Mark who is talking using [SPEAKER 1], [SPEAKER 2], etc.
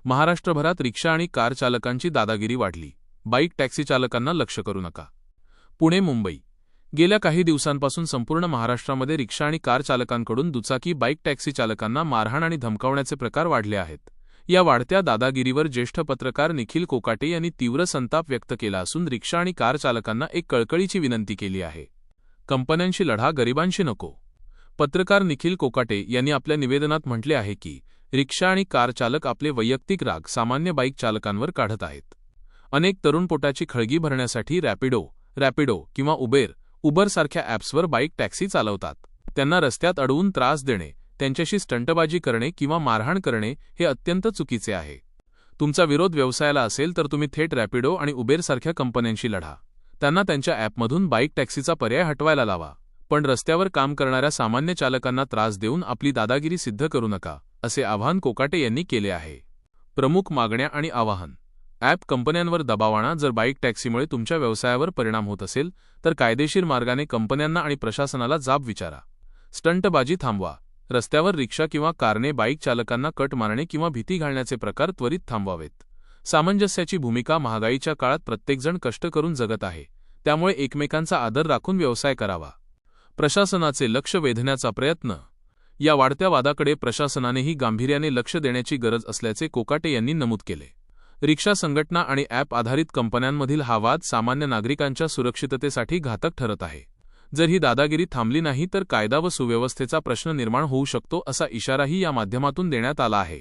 [SPEAKER 1] महाराष्ट्रभरात रिक्षा आणि कार चालकांची दादागिरी वाढली. बाईक टॅक्सी चालकांना लक्ष करू नका. पुणे मुंबई गेल्या काही दिवसांपासून संपूर्ण महाराष्ट्रामध्ये रिक्षा आणि कार चालकांकडून दुचाकी बाईक टॅक्सी चालकांना मारहाण आणि धमकावण्याचे प्रकार वाढले आहेत. या वाढत्या दादागिरीवर ज्येष्ठ पत्रकार निखिल कोकाटे यांनी तीव्र संताप व्यक्त केला असून रिक्षा आणि कार चालकांना एक कळकळीची विनंती केली आहे. कंपन्यांशी लढा, गरिबांशी नको. पत्रकार निखिल कोकाटे यांनी आपल्या निवेदनात म्हटले आहे की रिक्षा आणि कार चालक आपले वैयक्तिक राग सामान्य बाईक चालकांवर काढत आहेत. अनेक तरुण पोटाची खळगी भरण्यासाठी रॅपिडो किंवा उबर सारख्या ॲप्सवर बाईक टॅक्सी चालवतात. त्यांना रस्त्यात अडवून त्रास देणे, त्यांच्याशी स्टंटबाजी करणे किंवा मारहाण करणे हे अत्यंत चुकीचे आहे. तुमचा विरोध व्यवसायाला असेल तर तुम्ही थेट रॅपिडो आणि उबेर सारख्या कंपन्यांशी लढा. त्यांना त्यांच्या ॲपमधून बाईक टॅक्सीचा पर्याय हटवायला लावा. पण रस्त्यावर काम करणाऱ्या सामान्य चालकांना त्रास देऊन आपली दादागिरी सिद्ध करू नका, असे आवाहन कोकाटे यांनी केले आहे. प्रमुख मागण्या आणि आवाहन. ॲप कंपन्यांवर दबाव आणा. जर बाईक टॅक्सीमुळे तुमच्या व्यवसायावर परिणाम होत असेल तर कायदेशीर मार्गाने कंपन्यांना आणि प्रशासनाला जाब विचारा. स्टंटबाजी थांबवा. रस्त्यावर रिक्षा किंवा कारने बाईक चालकांना कट मारणे किंवा भीती घालण्याचे प्रकार त्वरित थांबवावेत. सामंजस्याची भूमिका. महागाईच्या काळात प्रत्येकजण कष्ट करून जगत आहे, त्यामुळे एकमेकांचा आदर राखून व्यवसाय करावा. प्रशासनाचे लक्ष वेधण्याचा प्रयत्न. या वाढत्या वादाकडे प्रशासनानेही गांभीर्याने लक्ष देण्याची गरज असल्याचे कोकाटे यांनी नमूद केले. रिक्षा संघटना आणि ॲप आधारित कंपन्यांमधील हा वाद सामान्य नागरिकांच्या सुरक्षिततेसाठी घातक ठरत आहे. जर ही दादागिरी थांबली नाही तर कायदा व सुव्यवस्थेचा प्रश्न निर्माण होऊ शकतो, असा इशाराही या माध्यमातून देण्यात आला आहे.